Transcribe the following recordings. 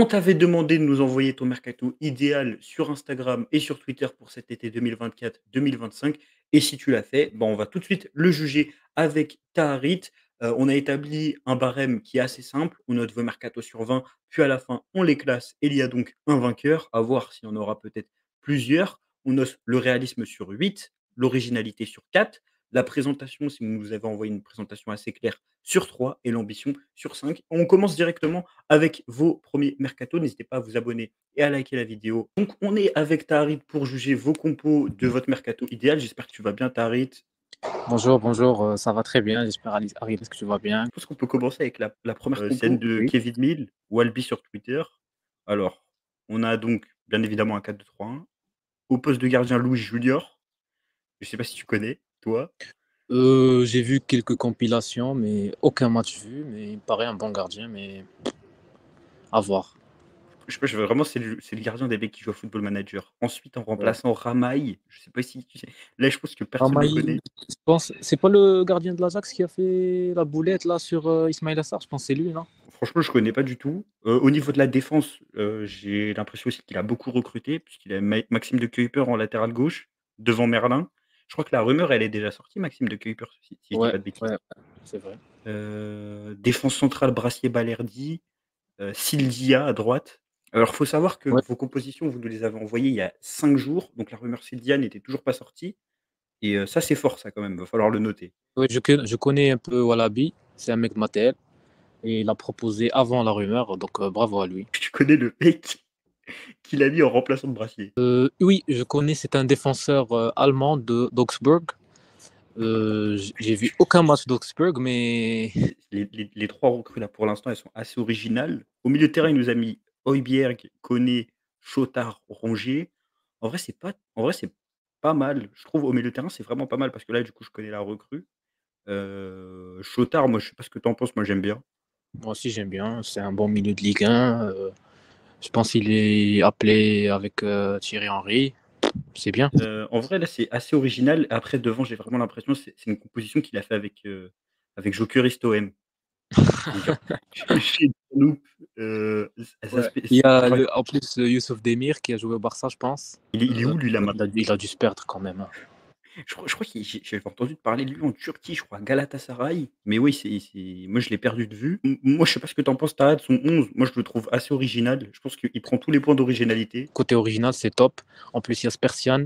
On t'avait demandé de nous envoyer ton mercato idéal sur Instagram et sur Twitter pour cet été 2024-2025 et si tu l'as fait, on va tout de suite le juger avec Taharit. On a établi un barème qui est assez simple. On note vos mercatos sur 20, puis à la fin, on les classe et il y a donc un vainqueur. À voir s'il y en aura peut-être plusieurs. On note le réalisme sur 8, l'originalité sur 4, la présentation, si vous nous avez envoyé une présentation assez claire, sur 3 et l'ambition sur 5. On commence directement avec vos premiers mercatos. N'hésitez pas à vous abonner et à liker la vidéo. Donc, on est avec Taharit pour juger vos compos de votre mercato idéal. J'espère que tu vas bien, Taharit. Bonjour, bonjour, ça va très bien, j'espère Harry, est-ce que tu vas bien? Je pense qu'on peut commencer avec la première scène Compo? de Oui. Kevin Mill, Walby sur Twitter. Alors, on a donc bien évidemment un 4-2-3-1. Au poste de gardien, Louis Junior. Je ne sais pas si tu connais, toi. J'ai vu quelques compilations, mais aucun match vu, mais il me paraît un bon gardien, mais à voir. Je sais pas, vraiment, c'est le gardien des mecs qui jouent au Football Manager. Ensuite, en Ouais. remplaçant Ramaï, je sais pas si tu sais. Là, je pense que personne ne le Ramaï, connaît. je pense, c'est pas le gardien de l'Ajax qui a fait la boulette là sur Ismail Assar, je pense que c'est lui, non? Franchement, je connais pas du tout. Au niveau de la défense, j'ai l'impression aussi qu'il a beaucoup recruté puisqu'il a Maxime de Cuypers en latéral gauche, devant Merlin. Je crois que la rumeur, elle est déjà sortie, Maxime de Cuypers, si je dis Ouais, pas de bêtises. ouais, c'est vrai. Défense centrale, Brassier-Balerdi, Sildia à droite. Alors, faut savoir que Ouais, vos compositions, vous nous les avez envoyées il y a 5 jours, donc la rumeur Sildia n'était toujours pas sortie et ça, c'est fort ça quand même, va falloir le noter. ouais, je connais un peu Wallaby, c'est un mec de Mattel, et il a proposé avant la rumeur, donc bravo à lui. Tu connais le mec qu'il a mis en remplaçant de Brassier? Oui, je connais, c'est un défenseur allemand de d'Augsburg. J'ai vu aucun match d'Augsburg, mais Les 3 recrues là pour l'instant, elles sont assez originales. Au milieu de terrain, il nous a mis Højbjerg, Koné, Chautard, Rongier. En vrai, c'est pas mal. Je trouve au milieu de terrain, c'est vraiment pas mal parce que là, du coup, je connais la recrue. Chautard, moi, je sais pas ce que tu en penses, moi j'aime bien. moi aussi j'aime bien. C'est un bon milieu de Ligue 1. Je pense qu'il est appelé avec Thierry Henry. C'est bien. En vrai, là, c'est assez original. Après, devant, j'ai vraiment l'impression c'est une composition qu'il a fait avec Gyökeres Toem. Donc chez Loop, ça Ouais. se Il y a genre, en plus Youssouf Demir qui a joué au Barça, je pense. il est où lui là maintenant? Il a dû se perdre quand même, hein. Je crois qu'il j'avais entendu parler de lui en Turquie, je crois, à Galatasaray. Mais oui, moi je l'ai perdu de vue. Moi, je sais pas ce que tu en penses, Tahad, son 11, moi je le trouve assez original. Je pense qu'il prend tous les points d'originalité. Côté original, c'est top. En plus, il y a Spersian,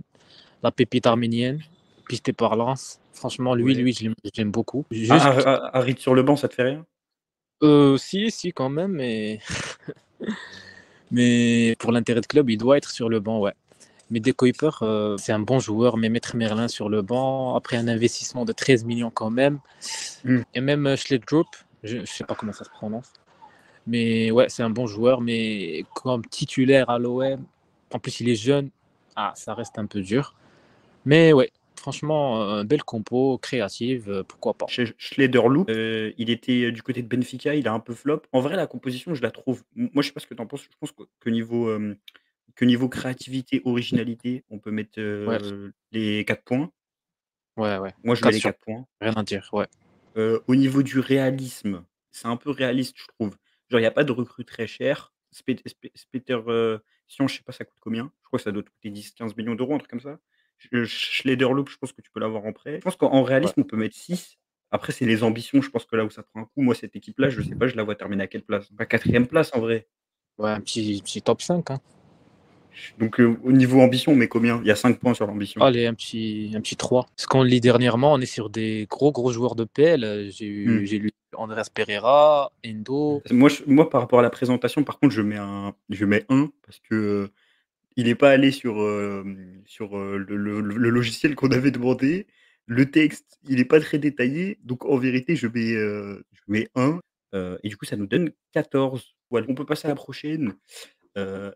la pépite Ouais. arménienne, pisté par Lens. Franchement, Ouais. je l'aime beaucoup. Ah, Juste, Harit sur le banc, ça te fait rien? si, quand même, mais pour l'intérêt de club, il doit être sur le banc, ouais. Mais De Kuyper, c'est un bon joueur, mais mettre Merlin sur le banc, après un investissement de 13 millions quand même, Mmh. et même Schledrup, je ne sais pas comment ça se prononce, mais ouais, c'est un bon joueur, mais comme titulaire à l'OM, en plus il est jeune, ça reste un peu dur. Mais ouais, franchement, belle compo, créative, pourquoi pas. Schleuderloup, il était, du côté de Benfica, il a un peu flop. En vrai, la composition, je la trouve moi, je sais pas ce que tu en penses. Je pense que niveau créativité, originalité, on peut mettre, Ouais, les 4 points. ouais, ouais. Moi, je mets 4 les sur 4 points. rien à dire, ouais. Au niveau du réalisme, c'est un peu réaliste, je trouve. Genre, il y a pas de recrue très chère. Speter, Sion, je sais pas ça coûte combien? Je crois que ça doit coûter 10-15 millions d'euros, un truc comme ça. Schleuderloup, je pense que tu peux l'avoir en prêt. Je pense qu'en Ouais. réalisme, on peut mettre 6. Après, c'est les ambitions, je pense que là où ça prend un coup. Moi, cette équipe-là, je sais pas, je la vois terminer à quelle place? Pas 4e place en vrai. Ouais, un petit top 5, hein. Donc, au niveau ambition, on met combien? Il y a 5 points sur l'ambition. Allez, un petit 3. Ce qu'on lit dernièrement, on est sur des gros, gros joueurs de PL. Mmh. J'ai lu Andreas Pereira, Endo. Moi, par rapport à la présentation, par contre, je mets 1 parce que, il est pas allé sur le logiciel qu'on avait demandé. Le texte, il est pas très détaillé, donc en vérité, je mets 1, et du coup, ça nous donne 14. Voilà, on peut passer à la prochaine,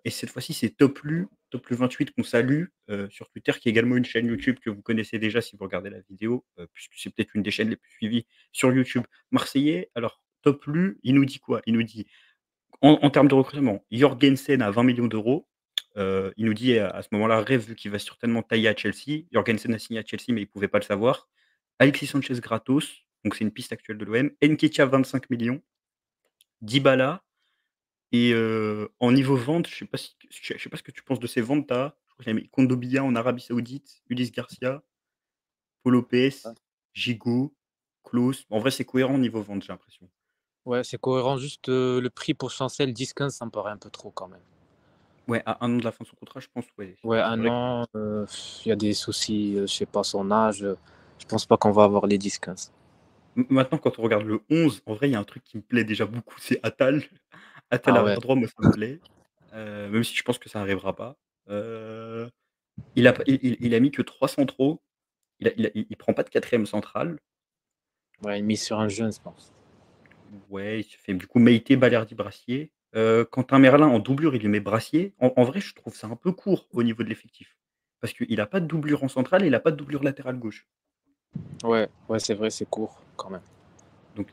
et cette fois-ci, c'est Top lu 28 qu'on salue, sur Twitter, qui est également une chaîne YouTube que vous connaissez déjà si vous regardez la vidéo, puisque c'est peut-être une des chaînes les plus suivies sur YouTube marseillais. Alors, Top lu, il nous dit quoi? Il nous dit en termes de recrutement, Jorgensen à 20 millions d'euros. Il nous dit à ce moment-là, rêve vu qu'il va certainement tailler à Chelsea. Jorgensen a signé à Chelsea, mais il ne pouvait pas le savoir. Alexis Sanchez gratos, donc c'est une piste actuelle de l'OM. Nketiah 25 millions. Dybala, Et en niveau vente, je sais pas ce que tu penses de ces ventes. Je crois qu'il y a mis Kondogbia en Arabie Saoudite, Ulysse Garcia, Paul Lopez, Gigot, Klose. En vrai, c'est cohérent niveau vente, j'ai l'impression. Ouais, c'est cohérent, juste le prix pour Chancel 10-15, ça me paraît un peu trop quand même. Ouais, à 1 an de la fin de son contrat, je pense, ouais, Ouais, c'est un vrai. an, il y a des soucis, je sais pas, son âge, je pense pas qu'on va avoir les 10-15. Maintenant, quand on regarde le 11, en vrai, il y a un truc qui me plaît déjà beaucoup, c'est Attal. Attal Ah ouais, arrière droit, moi, ça me plaît, même si je pense que ça arrivera pas. Heu, il a mis que 3 centraux. Il prend pas de quatrième central. ouais, une mise sur un jeune, je pense. Ouais, il se fait du coup Meïté, Balerdi, Brassier. Quentin Merlin en doublure, il lui met Brassier. En vrai, je trouve ça un peu court au niveau de l'effectif. Parce qu'il a pas de doublure en centrale et il a pas de doublure latérale gauche. Ouais, ouais, c'est vrai, c'est court quand même.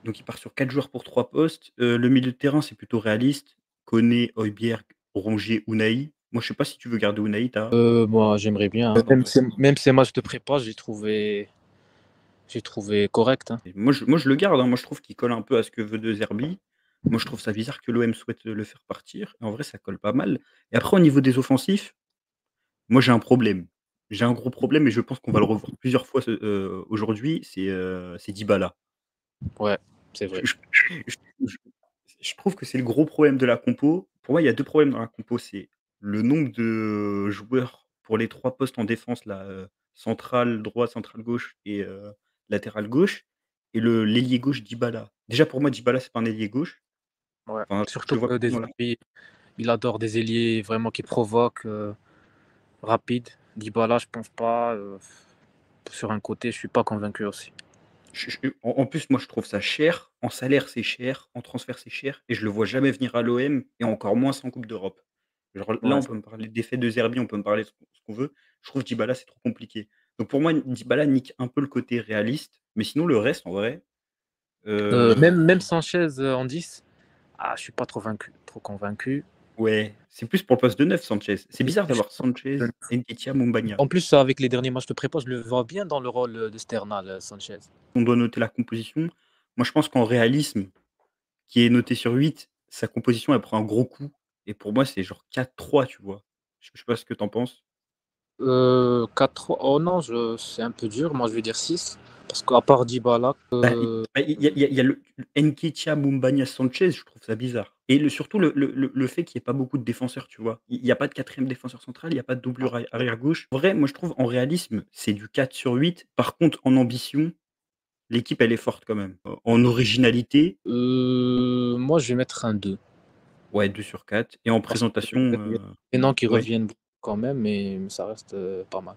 Donc il part sur 4 joueurs pour 3 postes. Le milieu de terrain, c'est plutôt réaliste. Koné, Højbjerg, Rongier, Unai. Moi, je sais pas si tu veux garder Unai, Moi, j'aimerais bien, hein. Même ces matchs de prépa, j'ai trouvé correct, hein. Et moi je le garde, hein. Moi, je trouve qu'il colle un peu à ce que veut De Zerbi. Moi, je trouve ça bizarre que l'OM souhaite le faire partir. Et en vrai, ça colle pas mal. Et après, au niveau des offensifs, moi, j'ai un problème. J'ai un gros problème et je pense qu'on va le revoir plusieurs fois aujourd'hui, c'est Dybala. Ouais, c'est Je vrai. je je je je trouve que c'est le gros problème de la compo. Pour moi, il y a 2 problèmes dans la compo, c'est le nombre de joueurs pour les 3 postes en défense là, central droit, central gauche et latéral gauche et l'ailier gauche Dybala. Déjà pour moi Dybala, c'est pas un ailier gauche. Ouais. Enfin, je Surtout le vois que pas dans la Deserbi, il adore des ailiers vraiment qui provoquent, rapides. Dybala, je pense pas. Sur un côté, je suis pas convaincu aussi. en plus, moi, je trouve ça cher. En salaire, c'est cher. En transfert, c'est cher et je le vois jamais venir à l'OM et encore moins sans coupe d'Europe. Genre là, Ouais. on peut me parler d'effet de Zerbi, on peut me parler ce qu'on veut. Je trouve Dybala, c'est trop compliqué. Donc pour moi, Dybala nique un peu le côté réaliste, mais sinon le reste, en vrai, Même Sanchez en 10, je suis pas trop convaincu. ouais, c'est plus pour le poste de 9, Sanchez. C'est Et bizarre je- d'avoir Sanchez, Nketiah, Mumbagna. En plus, avec les derniers matchs de prépa, je le vois bien dans le rôle de Sternal, Sanchez. On doit noter la composition. Moi, je pense qu'en réalisme, qui est noté sur 8, sa composition, elle prend un gros coup et pour moi, c'est genre 4-3, tu vois? Je sais pas ce que tu en penses? 4-3. Oh non, c'est un peu dur. Moi, je vais dire 6. Parce qu'à part Dybala, Bah, il y a le Nketiah, Mumbagna, Sanchez, je trouve ça bizarre et surtout le fait qu'il y ait pas beaucoup de défenseurs, tu vois? Il y a pas de quatrième défenseur central, il y a pas de doublure arrière gauche. En vrai, moi, je trouve en réalisme, c'est du 4/8. Par contre, en ambition, l'équipe, elle est forte quand même. En originalité, moi, je vais mettre un 2. ouais, 2/4 et en Parce que présentation, il y a des noms qui ouais. reviennent quand même, mais ça reste pas mal.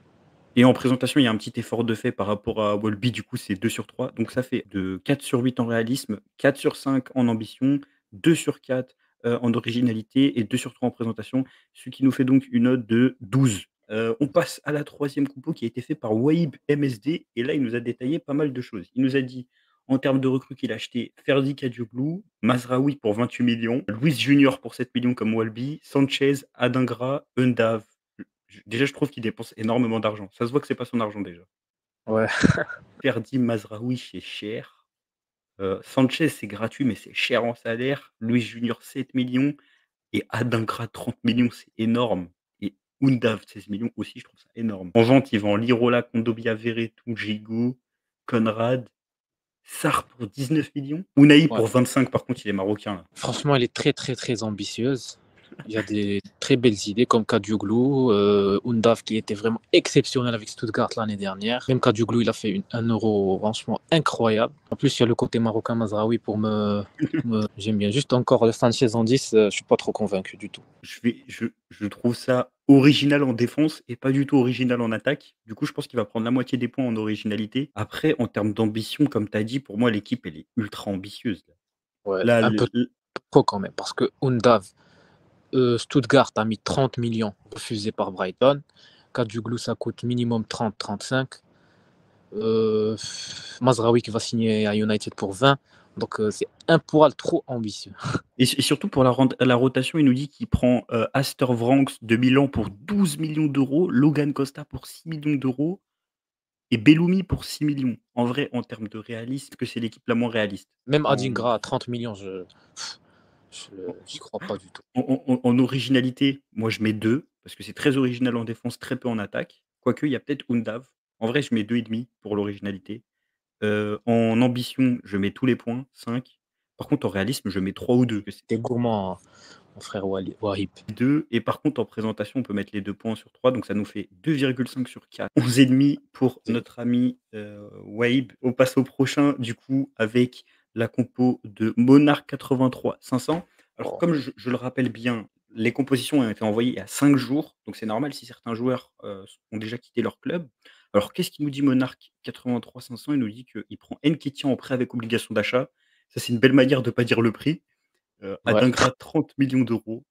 Et en présentation, il y a un petit effort de fait par rapport à Wolby, du coup, c'est 2/3. Donc ça fait de 4/8 en réalisme, 4/5 en ambition, 2/4 en originalité et 2/3 en présentation, ce qui nous fait donc une note de 12. On passe à la troisième compo qui a été fait par Wahib MSD et là, il nous a détaillé pas mal de choses. Il nous a dit, en termes de recrues, qu'il a acheté Ferdi Kadioglu, Mazraoui pour 28 millions, Luis Junior pour 7 millions comme Walby, Sanchez, Adingra, Undav. Déjà, je trouve qu'il dépense énormément d'argent. Ça se voit que c'est pas son argent déjà. Ouais. Ferdi Mazraoui, c'est cher. Sanchez, c'est gratuit, mais c'est cher en salaire. Luis Junior, 7 millions et Adingra, 30 millions, c'est énorme et Undav, 16 millions aussi, je trouve ça énorme. En vente, ils vendent Lirola, Kondogbia, Verretou, Gigot, Conrad, Sarr pour 19 millions. Unai Ouais. pour 25, par contre, il est marocain là. Franchement, elle est très, très, très ambitieuse. Il y a des très belles idées comme Kadioglu, Undav qui était vraiment exceptionnel avec Stuttgart l'année dernière. Même Kadioglu, il a fait un euro franchement incroyable. En plus, il y a le côté marocain Mazraoui J'aime bien. Juste encore le Sanchez en 10, je suis pas trop convaincu du tout. Je trouve ça original en défense et pas du tout original en attaque. Du coup, je pense qu'il va prendre la moitié des points en originalité. Après, en termes d'ambition, comme tu as dit, pour moi, l'équipe, elle est ultra ambitieuse. Ouais, Là, un peu trop quand même. Parce que Undav, Stuttgart a mis 30 millions refusés par Brighton. Kadioglu, ça coûte minimum 30-35. Mazraoui qui va signer à United pour 20. Donc c'est un poil trop ambitieux. et surtout pour la rotation, il nous dit qu'il prend Astor Vranks de Milan pour 12 millions d'euros, Logan Costa pour 6 millions d'euros et Bellumi pour 6 millions. En vrai, en termes de réalisme, que c'est l'équipe la moins réaliste. Même En- Adingra à 30 millions, J'y crois pas du tout. En originalité, moi je mets 2 parce que c'est très original en défense, très peu en attaque. Quoique, il y a peut-être Undav. En vrai, je mets 2,5 pour l'originalité. En ambition, je mets tous les points, 5. Par contre, en réalisme, je mets 3 ou 2. T'es gourmand, hein, mon frère Wahib. 2 et par contre en présentation, on peut mettre les 2 points sur 3, donc ça nous fait 2,5 sur 4. 11,5 pour notre ami, Waib. On passe au prochain du coup avec la compo de Monarch 83 500. Alors Oh, comme je le rappelle bien, les compositions ont été envoyées il y a 5 jours, donc c'est normal si certains joueurs, ont déjà quitté leur club. Alors qu'est-ce qu'il nous dit Monarch 83 500? Il nous dit qu'il prend Nketiah en prêt avec obligation d'achat. Ça, c'est une belle manière de pas dire le prix. ouais. Adingra 30 millions d'euros.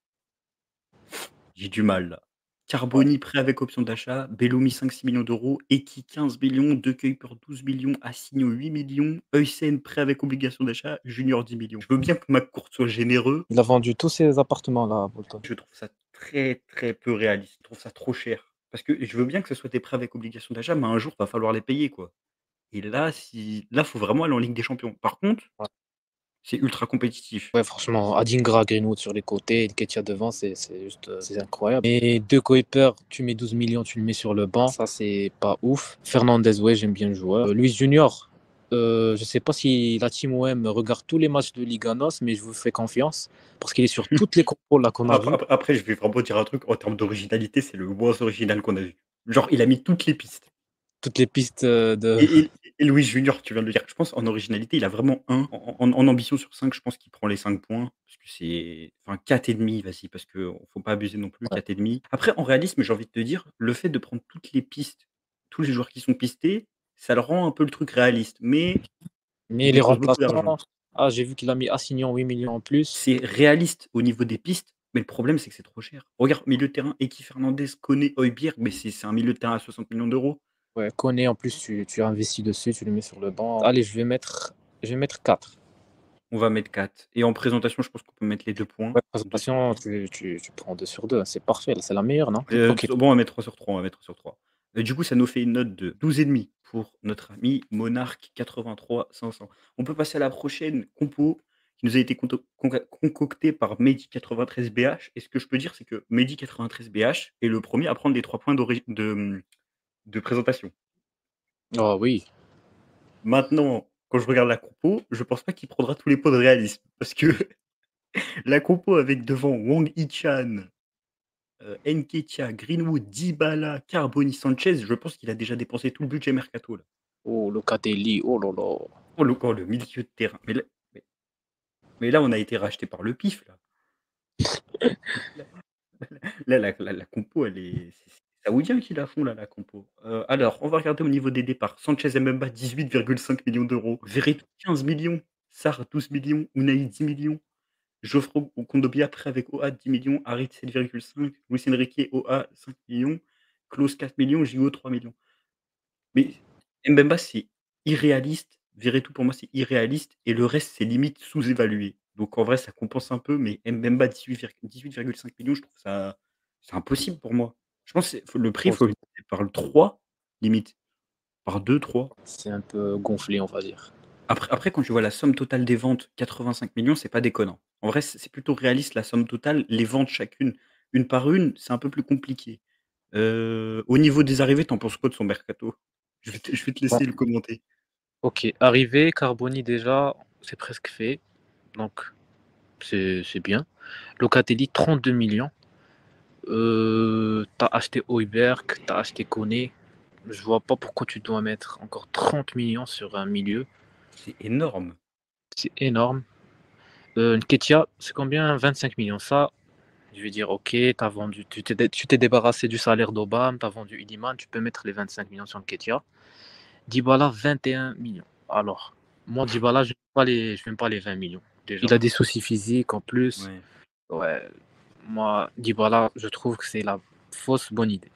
J'ai du mal là. Ouais. Carboni prêt avec option d'achat, Bellomy 5-6 millions d'euros, Eki 15 millions, De Kuyper 12 millions, Assigno 8 millions, Huysen prêt avec obligation d'achat, Junior 10 millions. Je veux bien que McCourt soit généreux, Il a vendu tous ses appartements là à Bolton. je trouve ça très, très peu réaliste. Je trouve ça trop cher. Parce que je veux bien que ce soit des prêts avec obligation d'achat, mais un jour, il va falloir les payer, quoi. Et là, faut vraiment aller en Ligue des Champions. Par contre, Ouais. c'est ultra compétitif. Ouais, franchement, Adingra, Greenwood sur les côtés et Nketiah devant, c'est juste c'est incroyable. Et De Kuyper, tu mets 12 millions, tu le mets sur le banc, ça c'est pas ouf. Fernandez, ouais, j'aime bien le joueur. Luis Junior, je sais pas si la team OM regarde tous les matchs de Liga NOS, mais je vous fais confiance parce qu'il est sur toutes les compos là qu'on a vues. Après, je vais vraiment dire un truc, en termes d'originalité, c'est le moins original qu'on a vu. Genre, il a mis toutes les pistes. Toutes les pistes de. Et Louis Junior, tu viens de le dire. Je pense en originalité, il a vraiment un. En ambition sur 5, je pense qu'il prend les 5 points. Parce que c'est. Enfin, 4,5, vas-y, parce qu'il ne faut pas abuser non plus, Ouais. 4,5. Après, en réalisme, j'ai envie de te dire, le fait de prendre toutes les pistes, tous les joueurs qui sont pistés, ça le rend un peu le truc réaliste. Mais Mais il les dépense beaucoup d'argent. remplaçants, ah, j'ai vu qu'il a mis Assignon 8 millions en plus. C'est réaliste au niveau des pistes, mais le problème, c'est que c'est trop cher. Regarde, milieu de terrain, Eki Fernandez, Koné, Højbjerg, mais c'est un milieu de terrain à 60 millions d'euros. Ouais, Koné, en plus, tu investis dessus, tu le mets sur le banc. Allez, je vais mettre 4. On va mettre 4. Et en présentation, je pense qu'on peut mettre les 2 points. Ouais, 2 sur présentation, 3. tu prends 2 sur 2. C'est parfait, c'est la meilleure, non? Ok. Bon, on va mettre 3 sur 3, on va mettre 3 sur 3. Du coup, ça nous fait une note de 12,5 pour notre ami Monarch 83 500. On peut passer à la prochaine compo qui nous a été concoctée par Mehdi93BH. Et ce que je peux dire, c'est que Mehdi93BH est le premier à prendre les 3 points de présentation. Oh oui. Maintenant, quand je regarde la compo, je pense pas qu'il prendra tous les points de réalisme. Parce que la compo avec devant Wang Hichan, Nketiah, Greenwood, Dybala, Carboni, Sanchez, je pense qu'il a déjà dépensé tout le budget mercato là. Oh, Locatelli, oh là là. Oh le milieu de terrain. Mais mais là, on a été racheté par le PIF là. Là, la compo, elle est c'est saoudien qui la font là, la compo. Alors, on va regarder au niveau des départs. Sanchez et Mbemba, 18,5 millions d'euros. Verretou, 15 millions. Sarr, 12 millions. Unai, 10 millions. Geoffroy Kondogbia prêt avec OA 10 millions, Harit 7,5, Luis Enrique OA 5 millions, Klose 4 millions, Gigot 3 millions. Mais Mbemba, c'est irréaliste. Verretou, pour moi, c'est irréaliste et le reste, c'est limite sous-évalué. Donc en vrai, ça compense un peu, mais Mbemba 18,5 millions, je trouve ça c'est impossible pour moi. Je pense que le prix, il Oh, faut le diviser par le 3 limite, par 2, 3. c'est un peu gonflé, on va dire. Après, quand tu vois la somme totale des ventes, 85 millions, c'est pas déconnant. En vrai, c'est plutôt réaliste la somme totale. Les ventes chacune, une par une, c'est un peu plus compliqué. Au niveau des arrivées, tu en penses quoi de son mercato? Je vais te Bon, laisser le commenter. ok. Arrivé, Carboni déjà, c'est presque fait. Donc, c'est bien. Locatelli, 32 millions. T'as acheté Højbjerg, t'as acheté Koné. Je vois pas pourquoi tu dois mettre encore 30 millions sur un milieu. C'est énorme. C'est énorme. Nketiah, c'est combien? 25 millions. Ça, je vais dire, ok, t'as vendu, tu t'es débarrassé du salaire d'Obama, t'as vendu Iliman, tu peux mettre les 25 millions sur Nketiah. Dybala, 21 millions. Alors, moi, Dybala, je n'aime pas les 20 millions. Déjà. Il a des soucis physiques en plus. Ouais. Ouais, moi, Dybala, je trouve que c'est la fausse bonne idée.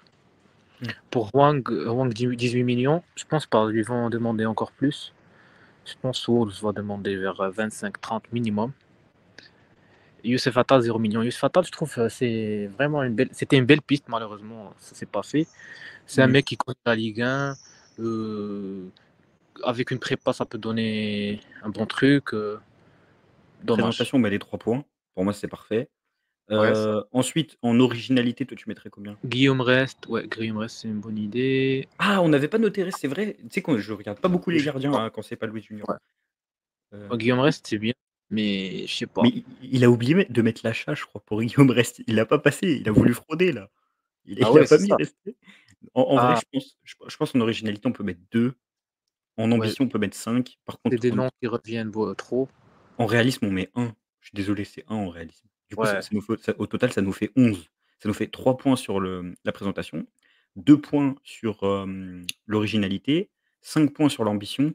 Mmh. Pour Wang 18 millions, je pense pas, ils vont demander encore plus. Je pense que Wolves va demander vers 25-30 minimum. Youssef Attal, 0 million. Youssef Attal, je trouve c'est vraiment c'était une belle piste, malheureusement, ça s'est pas fait. C'est un Mmh. mec qui connaît la Ligue 1. Avec une prépa, ça peut donner un bon truc. Dommage. Présentation, on met les 3 points. Pour moi, c'est parfait. Ouais, ça. Ensuite, en originalité, toi, tu mettrais combien? Guillaume Rest, c'est une bonne idée. Ah, on n'avait pas noté Rest, c'est vrai. Tu sais que je regarde pas beaucoup les Je sais gardiens, pas. hein, quand c'est pas Louis Junior. Ouais. Guillaume I Rest, c'est bien, mais je sais mais pas. il a oublié de mettre l'achat, je crois, pour Guillaume Rest. Il l'a pas passé, il a voulu frauder, là. Ah Il a ouais, pas c'est mis ça. Resté. En vrai, Ah je pense en originalité, on peut mettre 2. En ouais, ambition, on peut mettre 5. Par c'est contre, des noms qui reviennent trop. en réalisme, on met 1. Je suis désolé, c'est 1 en réalisme. Du coup, Ouais, au total, ça nous fait 11. Ça nous fait 3 points sur la présentation, 2 points sur, l'originalité, 5 points sur l'ambition,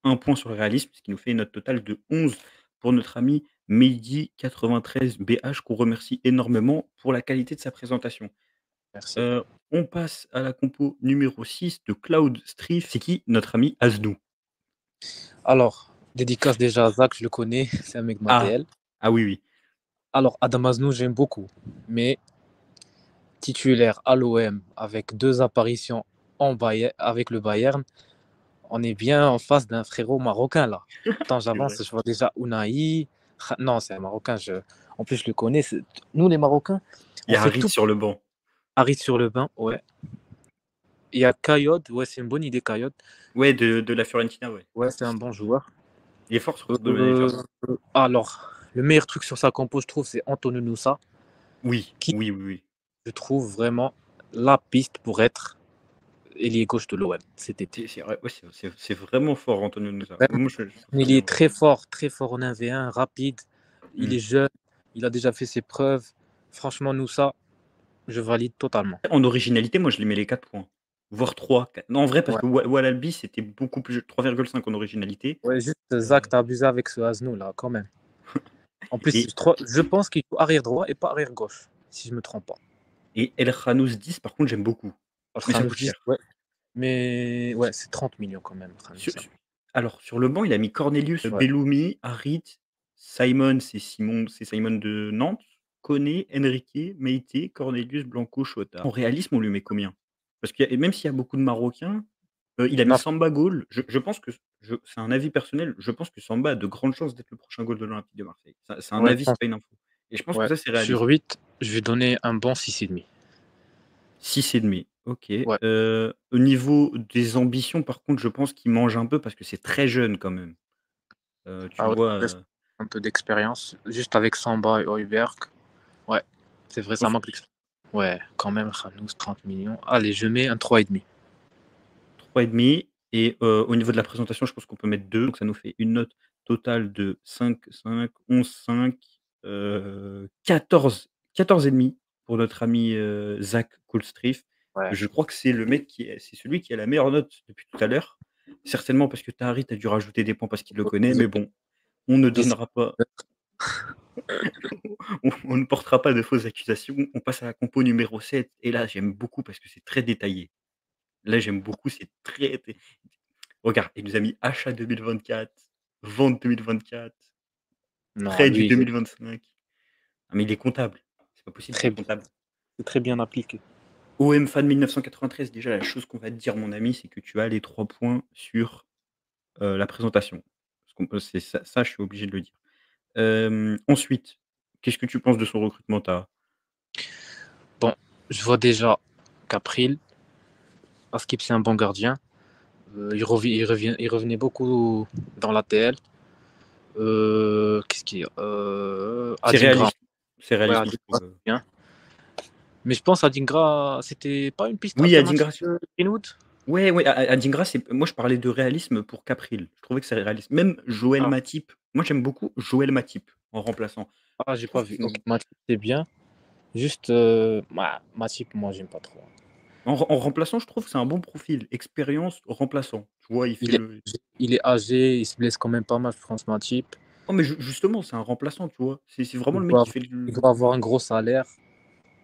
1 point sur le réalisme, ce qui nous fait une note totale de 11 pour notre ami Mehdi93BH qu'on remercie énormément pour la qualité de sa présentation. merci. Heu, on passe à la compo numéro 6 de Cloud Strife. C'est qui? Notre ami Aznou. Alors, dédicace déjà à Zach, je le connais, c'est un mec de ma Ah! TL. Ah oui, oui. Alors, Adam Aznou, j'aime beaucoup, mais titulaire à l'OM avec 2 apparitions avec le Bayern, on est bien en face d'un frérot marocain là. Attends, C'est vrai. j'avance, je vois déjà Ounahi. Non, c'est un Marocain. En plus, je le connais. Nous, les Marocains, Il on y a fait Harit tout. sur le banc. Harit sur le banc, ouais. Il y a Kayode, ouais, c'est une bonne idée, Kayode. Ouais, de la Fiorentina, ouais. Ouais, c'est un bon joueur. Il est fort sur Football Manager. Euh, alors, le meilleur truc sur sa compo, je trouve, c'est Antonio Nusa, Oui, qui, oui, oui, oui. je trouve, vraiment la piste pour être ailier gauche de l'OM cet été. C'est vrai, ouais, c'est vraiment fort Antonio Nusa. Vraiment, Moi, je trouve ça il bien. est très fort en 1v1, rapide. Il Mmh. est jeune, il a déjà fait ses preuves. Franchement, Nusa, je valide totalement. En originalité, moi, je lui mets les 4 points, voire 3, 4. Non, en vrai, parce Ouais, que Walalbi, c'était beaucoup plus 3,5 en originalité. ouais, juste Zach, Heu t'as abusé avec ce Hasnou là, quand même. En plus, et je pense qu'il joue arrière droit et pas arrière gauche, si je me trompe pas. El Khanouz 10, par contre, j'aime beaucoup, mais ça Khanous coûte 10, cher. ouais. Mais ouais, c'est 30 millions quand même, Sur Khanous. sur alors, sur le banc, il a mis Cornelius, Ouais. Belloumi, Harit, Simon, c'est Simon de Nantes, Koné, Enrique, Meïté, Cornelius, Blanco, Chota. En réalisme, on lui met combien? Parce qu'il y a et même s'il y a beaucoup de Marocains, il a mis Non, Samba goal. Je pense que c'est un avis personnel, je pense que Samba a de grandes chances d'être le prochain goal de l'Olympique de Marseille. Ça, c'est un ouais, je avis, pense. c'est pas une info et je pense que Ouais. ça, c'est Sur réaliste. 8, je vais donner un bon 6,5. 6,5, OK. Ouais. Au niveau des ambitions, par contre, je pense qu'il mange un peu parce que c'est très jeune quand même. Tu Ah ouais, vois, reste un peu d'expérience, juste avec Samba et Højbjerg. Ouais, c'est vrai, je ça pense manque d'expérience. Ouais, quand même, Khanous, 30 millions. Allez, je mets un 3,5. 3,5 et au niveau de la présentation, je pense qu'on peut mettre 2, donc ça nous fait une note totale de 5, 11, 5, 14,5 pour notre ami, Zach Koolstreef. Ouais. Je crois que c'est celui qui a la meilleure note depuis tout à l'heure. Certainement parce que Tahari a dû rajouter des points parce qu'il le connaît, mais bon, on ne J'essaie donnera pas on ne portera pas de fausses accusations. On passe à la compo numéro 7 et là, j'aime beaucoup parce que c'est très détaillé. Là, j'aime beaucoup, c'est très dé regarde, il nous a mis achat 2024, vente 2024, Non, prêt du lui, il est 2025. Ah mais il est comptable. C'est pas possible, il est très, comptable. c'est très bien appliqué. OM fan 1993, déjà la chose qu'on va te dire mon ami, c'est que tu as les 3 points sur, la présentation. Parce qu'on peut c'est ça, je suis obligé de le dire. Ensuite, qu'est-ce que tu penses de son recrutement, Taha? Bon, je vois déjà qu'April, Askip, c'est un bon gardien. Il revenait beaucoup dans la l'ATL. Qu'est-ce qu'il y a C'est Adingra. réaliste c'est Ouais, réaliste, moi je Adingra, trouve, c'est bien. Mais je pense Adingra, c'était pas une piste oui, alternative Adingra. de Greenwood. Ouais, ouais, Adingra, c'est moi je parlais de réalisme pour Capril. Je trouvais que c'est réaliste. Même Joël Ah, Matip, moi j'aime beaucoup Joël Matip en remplaçant. j'ai Je pas trouve vu. Ok, qu'il Matip, c'est bien. Juste, Matip, moi, j'aime pas trop. en remplaçant, je trouve que c'est un bon profil, expérience remplaçant. Tu vois, il fait Il est, le il est âgé, il se blesse quand même pas mal, je pense, Matip. oh mais justement, c'est un remplaçant, tu vois? C'est vraiment Il le mec doit, qui fait il le doit avoir un gros salaire.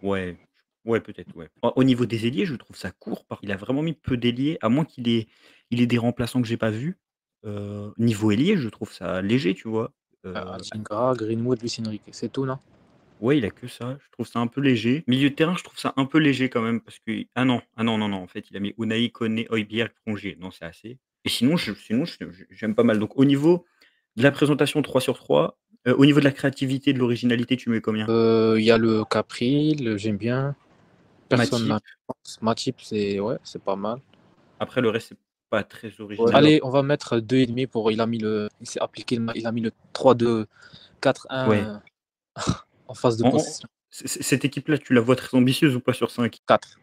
ouais, ouais peut-être, ouais. Au niveau des ailiers, je trouve ça court par il a vraiment mis peu d'ailiers, à moins qu'il ait des remplaçants que j'ai pas vus. Niveau ailier, je trouve ça léger, tu vois? Heu Adingra, Greenwood, Luis Enrique, c'est tout, non? Ouais, il a que ça. Je trouve ça un peu léger. Milieu de terrain, je trouve ça un peu léger quand même parce que ah non, ah non, non, non, en fait, il a mis Unai, Koné, Højbjerg, Rongier. Non, c'est assez et sinon j'aime pas mal. Donc au niveau de la présentation 3 sur 3, Au niveau de la créativité, de l'originalité, tu mets combien? Il y a le Capril, j'aime bien. Personne n'a Matip? Matip, c'est ouais, c'est pas mal. Après le reste, c'est pas très Ouais. original. Allez, on va mettre 2,5 pour il s'est appliqué il a mis le 3-2-4-1 Ouais. en phase de En possession. cette équipe-là, tu la vois très ambitieuse ou pas sur 5? 4.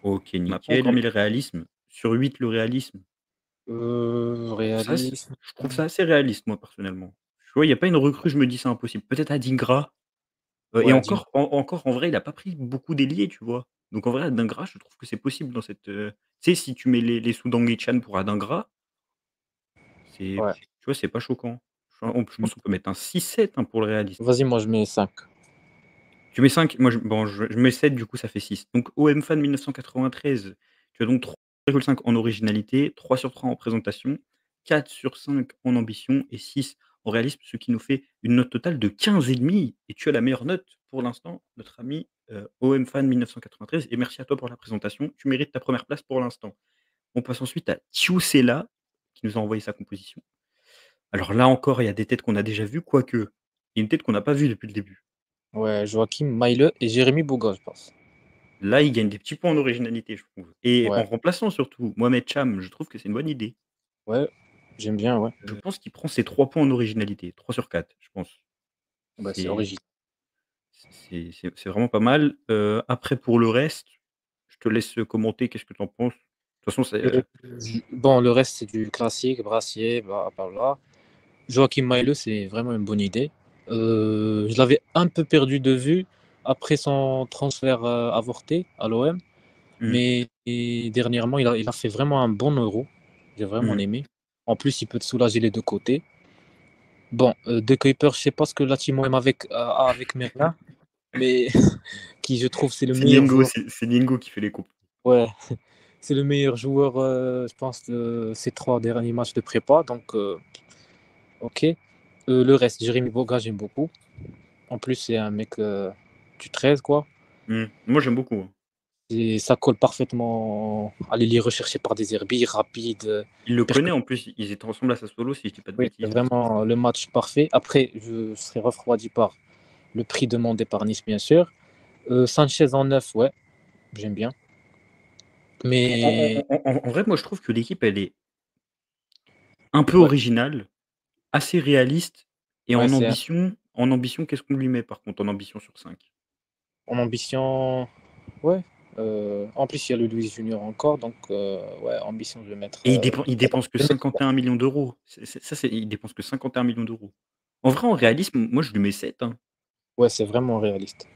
OK, On n'a pas encore nickel. mis Le réalisme? Sur 8, le réalisme? réalisme. Je trouve ça assez réaliste, moi, personnellement. Tu vois, il y a pas une recrue, je me dis: «C'est impossible». Peut-être Adingra, et Ouais, Adin. encore, en vrai, il a pas pris beaucoup d'ailiers, tu vois? Donc en vrai, Adingra, je trouve que c'est possible dans cette, tu sais, si tu mets les sous d'Anguichan pour Adingra, c'est Ouais. tu vois, c'est pas choquant. Je pense qu'on peut mettre un 6-7, hein, pour le réalisme. Vas-y, moi je mets 5. Tu mets 5, moi je mets 7, du coup ça fait 6. Donc OM Fan 1993, tu as donc 3,5 en originalité, 3 sur 3 en présentation, 4 sur 5 en ambition et 6 en réalisme, ce qui nous fait une note totale de 15,5 et tu as la meilleure note pour l'instant, notre ami, OM Fan 1993, et merci à toi pour la présentation. Tu mérites ta première place pour l'instant. On passe ensuite à Tiusela qui nous a envoyé sa composition. Alors là encore, il y a des têtes qu'on a déjà vues, quoique, il y a une tête qu'on n'a pas vue depuis le début. Ouais, Joachim Maille et Jérémy Boga, je pense. Là, il gagne des petits points en originalité, je trouve, et en Ouais, remplaçant surtout. Mohamed Cham, je trouve que c'est une bonne idée. ouais, j'aime bien, ouais. Je pense qu'il prend ses 3 points en originalité, 3 sur 4, je pense. Bah, c'est C'est original. c'est vraiment pas mal. Après pour le reste, je te laisse commenter, qu'est-ce que tu en penses? De toute façon, c'est, Bon, le reste, c'est du classique, Brassier, bla. Joachim Maille, c'est vraiment une bonne idée. Je l'avais un peu perdu de vue après son transfert avorté à l'OM, mmh, mais dernièrement, il a fait vraiment un bon euro. J'ai vraiment mmh. aimé. En plus, il peut te soulager les deux côtés. Bon, De Kuiper, je sais pas ce que la team OM a avec Merlin, mais qui je trouve c'est le meilleur joueur. C'est Niengo qui fait les compos. Ouais, c'est le meilleur joueur, je pense, de ces 3 derniers matchs de prépa. Donc, ok. Le reste, Jérémy Boga, j'aime beaucoup. En plus, c'est un mec du 13, quoi. Moi, j'aime beaucoup, hein. Et ça colle parfaitement à l'élite recherché par des herbiers, rapide. Il le connaît Percutant. en plus, ils étaient ensemble à Sassuolo si je dis pas de Oui, c'est bêtises. vraiment le match parfait. Après, je serai refroidi par le prix demandé par Nice, bien sûr. Sanchez en neuf, ouais, j'aime bien. Mais En vrai, moi, je trouve que l'équipe, elle est un peu ouais, originale, assez réaliste, et ouais, en ambition, qu'est-ce qu'on lui met par contre en ambition sur 5? en ambition, ouais. En plus, il y a le Louis Junior encore, donc ouais, ambition, je vais mettre Et il 3. dépense que Je vais mettre 51 millions d'euros. Il dépense que 51 millions d'euros. En vrai, en réalisme, moi, je lui mets 7, hein. Ouais, c'est vraiment réaliste.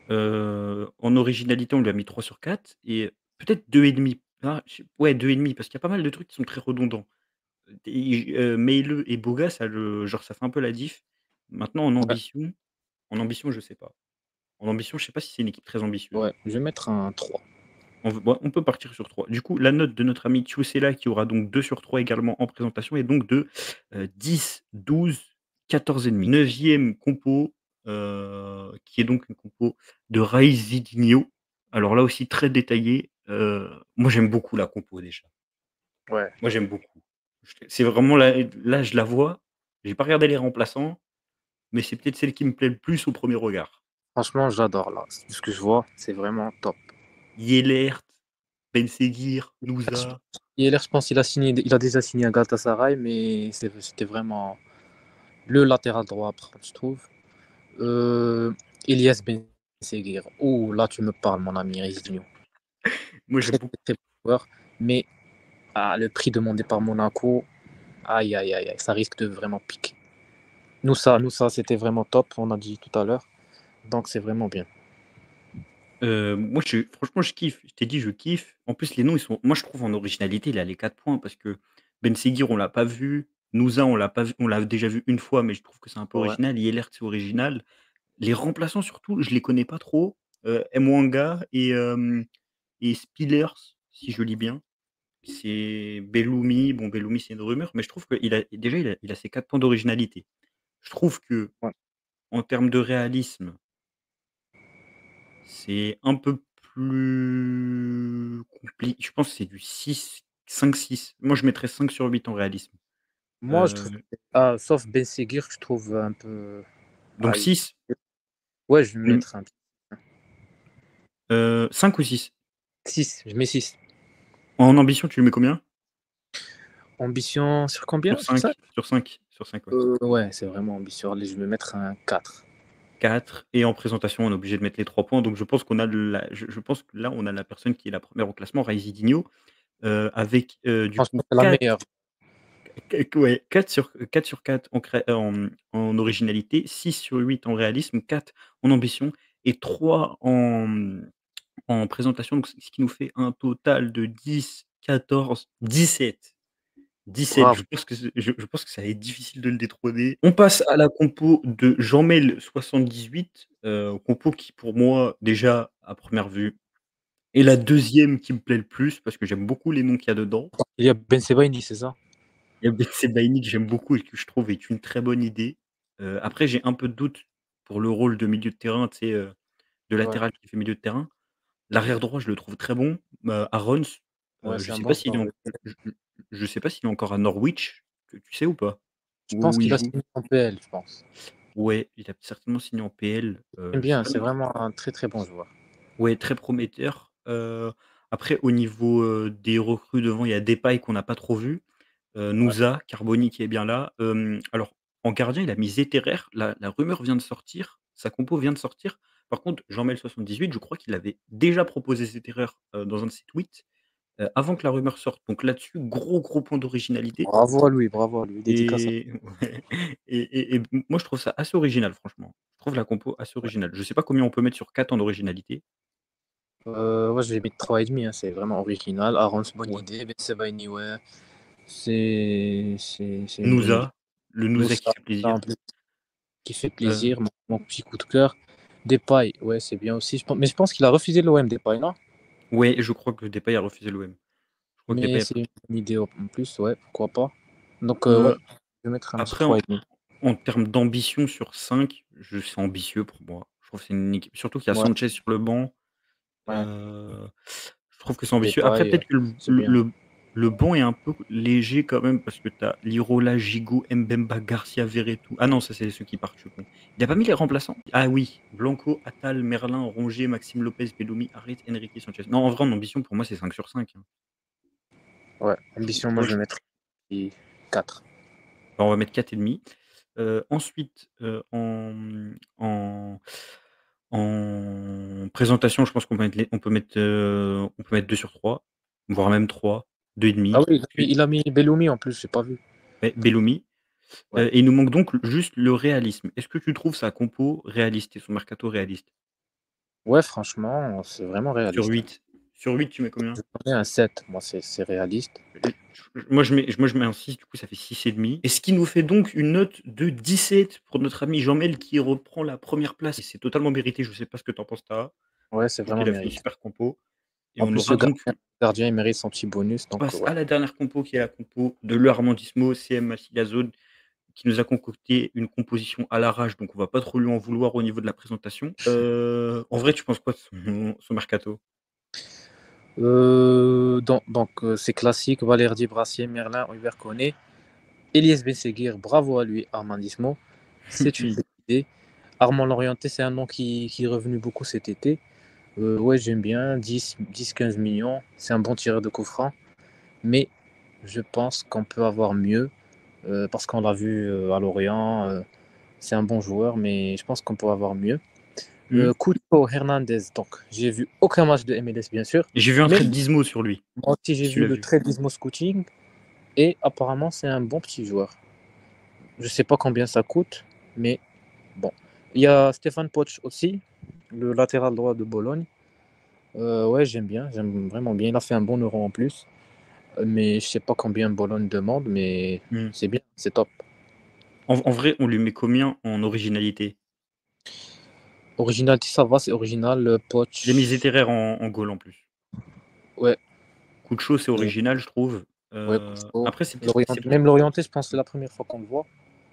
En originalité, on lui a mis 3 sur 4 et peut-être 2,5. Ah, ouais, 2,5 parce qu'il y a pas mal de trucs qui sont très redondants. Meileux et Boga, ça fait un peu la diff. Maintenant Ouais, je sais pas. En ambition, je sais pas si c'est une équipe très ambitieuse. ouais, je vais mettre un 3. On peut partir sur 3. Du coup, la note de notre ami Thioussela, qui aura donc 2 sur 3 également en présentation, est donc de, 10, 12, 14,5. 9e compo, qui est donc une compo de Raizidinho. Alors là aussi très détaillée. Moi j'aime beaucoup la compo déjà. Ouais. Moi j'aime beaucoup. C'est vraiment là je la vois, j'ai pas regardé les remplaçants, mais c'est peut-être celle qui me plaît le plus au premier regard. Franchement, j'adore là. Ce que je vois, c'est vraiment top. Yelert, Ben Seguir, Nouza. Hier, je pense il a déjà signé à Galatasaray, mais c'était vraiment le latéral droit à prendre, je trouve. Euh, Elias Ben Seguir. Oh, là, tu me parles, mon ami Rizzinho. Moi j'aime Très, beaucoup. très, très bon joueur. Mais le prix demandé par Monaco, aïe, aïe, aïe, aïe, ça risque de vraiment piquer. Nous, ça c'était vraiment top, on a dit tout à l'heure. Donc, c'est vraiment bien. Moi, franchement, je kiffe. Je t'ai dit, je kiffe. En plus, les noms, ils sont moi, je trouve en originalité, il a les 4 points parce que Ben Seguir, on l'a pas vu. Nouza, on l'a pas vu, on l'a déjà vu une fois, mais je trouve que c'est un peu Ouais. original. Yelert, c'est original. Les remplaçants, surtout, je les connais pas trop. Mwanga et Spillers, si je lis bien. C'est Belloumi. Bon, Belloumi, c'est une rumeur, mais je trouve qu'il a ses 4 points d'originalité. Je trouve que Ouais. en termes de réalisme, c'est un peu plus compliqué. Je pense que c'est du 6, 5, 6. Moi, je mettrais 5 sur 8 en réalisme. Moi, je trouve, sauf Ben Seguir, que je trouve un peu. Donc 6. Ouais, je vais mettre un 5 ou 6? 6. Je mets 6. En ambition, tu lui mets combien? Ambition sur combien? Sur Sur 5? 5. Sur 5. Sur 5, ouais. Ouais, c'est vraiment ambitieux. Allez, je vais mettre un 4. 4. Et en présentation, on est obligé de mettre les 3 points. Donc je pense qu'on a je pense que là, on a la personne qui est la première au classement, Raïs Digno, avec du coup Franchement, c'est la 4. meilleure. Ouais, 4 sur 4 en originalité, 6 sur 8 en réalisme, 4 en ambition et 3 en présentation. Donc, ce qui nous fait un total de 10, 14, 17. 17, Bravo. je pense que ça va être difficile de le détrôner. On passe à la compo de Jean-Mel 78, compo qui pour moi, déjà à première vue, est la deuxième qui me plaît le plus parce que j'aime beaucoup les noms qu'il y a dedans. Il y a Ben Sebaini, c'est ça? Il y a Bensebaini que j'aime beaucoup et que je trouve est une très bonne idée. Après j'ai un peu de doute pour le rôle de milieu de terrain, tu sais, de Ouais, latéral qui fait milieu de terrain. L'arrière droit, je le trouve très bon. Aarons, ouais, je c'est un sais pas bon s'il est joueur. en je sais pas s'il est encore à Norwich, tu sais ou pas? Je pense Où il qu'il a joue? signé en PL, je pense. Ouais, il a certainement signé en PL, J'aime je sais bien, pas c'est non plus. vraiment un très très bon joueur. Ouais, très prometteur. Après au niveau, des recrues devant, il y a Depay qu'on n'a pas trop vu. Ouais. Nusa, Carboni qui est bien là. Alors en gardien, il a mis Zéterer. La rumeur vient de sortir, sa compo vient de sortir. Par contre, Jean-Mel 78, je crois qu'il avait déjà proposé Zéterer, dans un de ses tweets, avant que la rumeur sorte. Donc là-dessus, gros, gros point d'originalité Bravo à lui, dédicace à et ouais et moi je trouve ça assez original franchement. Je trouve la compo assez ouais. originale. Je sais pas combien on peut mettre sur 4 en originalité. Ouais, je vais mettre 3,5, hein, c'est vraiment original. Aaron, c'est bonne Ouais. idée. Ben Sebaini, ouais, c'est une bonne idée. Nusa, le Nusa qui Moussa, fait en plaisir. plus, qui fait Heu, plaisir, mon petit coup de cœur. Depay, ouais, c'est bien aussi. Mais je pense qu'il a refusé l'OM, Depay, non? ouais, je crois que Depay a refusé l'OM. Je crois que Mais Depay a c'est pris. une bonne idée en plus, ouais, pourquoi pas. Donc, ouais, Heu, je vais mettre un petit Après 3,5. en termes d'ambition sur 5, c'est ambitieux pour moi. Je trouve que c'est une équipe surtout qu'il y a Ouais, Sanchez sur le banc, ouais. je trouve que c'est ambitieux. Après Depay, peut-être que le c'est le bien. le le banc est un peu léger quand même parce que tu as Lirola, Gigot, Mbemba, Garcia, Verretou. Ah non, ça c'est ceux qui partent, je suis con. Il a pas mis les remplaçants? Ah oui, Blanco, Attal, Merlin, Rongier, Maxime Lopez, Belloumi, Harit, Enrique, Sanchez. Non, en vrai en ambition pour moi c'est 5 sur 5, hein. Ouais, Je ambition, moi moi je je vais mettre 4. Bah, on va mettre 4,5. Ensuite, en présentation, je pense on peut mettre 2 sur 3, voire même 3, Ah 2,5. oui, Puis il a mis Belloumi en plus, j'ai pas vu. ouais, Belloumi, Ouais, et il nous manque donc juste le réalisme. Est-ce que tu trouves sa compo réaliste et son mercato réaliste? ouais, franchement, c'est vraiment Sur réaliste. 8. Sur 8, tu mets Je combien? mets un 7, moi c'est réaliste. Moi je mets un 6, du coup ça fait 6,5. Et ce qui nous fait donc une note de 17 pour notre ami Jean-Mel qui reprend la première place et c'est totalement mérité. Je sais pas ce que tu en penses, Taha. Ouais, Je c'est trouve vraiment qu'il a fait une mérité. super compo et En on plus, aura le donc gardien il mérite son petit bonus, on donc passe ouais. à la dernière compo qui est la compo de l'Armandismo, CM Massilazone qui nous a concocté une composition à l'arrache, donc on va pas trop lui en vouloir au niveau de la présentation. En vrai, tu penses quoi de son mercato? C'est classique, Valerdi, Brassier, Merlin, Hubert Koné, Elias Besseguir, bravo à lui, Armandismo. C'est une bonne idée. Armand Lorienté, c'est un nom qui est revenu beaucoup cet été. Ouais, j'aime bien, 10-15 millions, c'est un bon tireur de coup franc, mais je pense qu'on peut avoir mieux, parce qu'on l'a vu à Lorient, c'est un bon joueur, mais je pense qu'on peut avoir mieux. Mmh. Couto Hernandez, donc j'ai vu aucun match de MLS bien sûr, J'ai vu un mais trait d'Ismo sur lui, moi aussi j'ai si tu vu l'as le vu. trade d'Ismo Scouting et apparemment c'est un bon petit joueur. Je sais pas combien ça coûte, mais bon. Il y a Stéphane Poch aussi, le latéral droit de Bologne. Ouais, j'aime vraiment bien. Il a fait un bon euro en plus, mais je sais pas combien Bologne demande, mais Mmh. c'est bien, c'est top. En vrai, on lui met combien en originalité? Original, ça va, c'est original. Il a mis Poch, Zéterer en goal en plus. ouais, Cucho, c'est et, original, je trouve. ouais, Couto. Après c'est peut-être Même l'orienté, je pense que c'est la première fois qu'on le voit.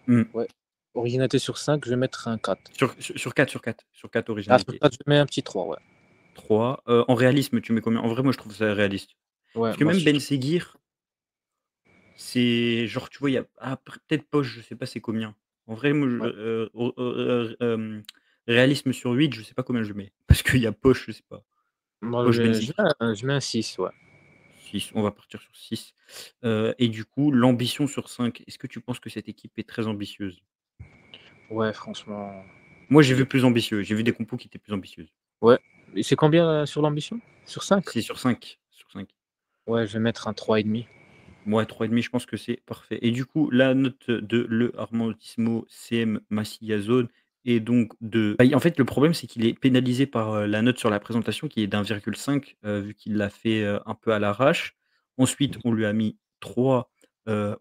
mmh, Ouais. Originalité sur 5, je vais mettre un 4. sur 4 sur 4 Ah, sur originalités. 4, je mets un petit 3, ouais. 3. En réalisme, tu mets combien? En vrai, moi, je trouve ça réaliste. Ouais, Parce que moi même aussi, je Ben trouve. Seguir, C'est genre, tu vois, il y a après peut-être Poche, je sais pas c'est combien. En vrai, moi, Ouais. réalisme sur 8, je sais pas combien je mets. Parce qu'il y a Poche, je sais pas. Moi, Poche je Benzik, je mets un 6, ouais. 6, on va partir sur 6. Et du coup, l'ambition sur 5, est-ce que tu penses que cette équipe est très ambitieuse? Ouais, franchement, Moi, j'ai il vu est plus ambitieux, j'ai vu des compos qui étaient plus ambitieuses. ouais. Et c'est combien, sur l'ambition? Sur 5? C'est sur 5, sur 5. Ouais, je vais mettre un 3,5. Ouais, 3,5, je pense que c'est parfait. Et du coup, la note de Le Armandissimo CM Massilia Zone est donc de bah, en fait, le problème, c'est qu'il est pénalisé par, la note sur la présentation qui est d'1,5, vu qu'il l'a fait, un peu à l'arrache. Ensuite, on lui a mis 3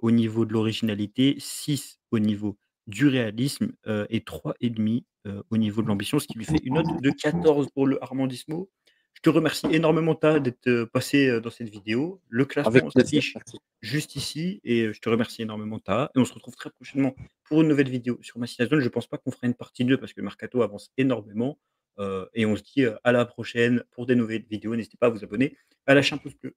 au niveau de l'originalité, 6 au niveau du réalisme, et 3,5 au niveau de l'ambition, ce qui lui fait une note de 14 pour Le Armandissimo. Je te remercie énormément, Ta, d'être, passé, dans cette vidéo. Le Avec classement plaisir, s'affiche merci. juste ici et je te remercie énormément, Taha, et on se retrouve très prochainement pour une nouvelle vidéo sur Machina Zone. Je pense pas qu'on fera une partie 2 parce que le mercato avance énormément, et on se dit, à la prochaine pour des nouvelles vidéos. N'hésitez pas à vous abonner, à lâcher un pouce bleu.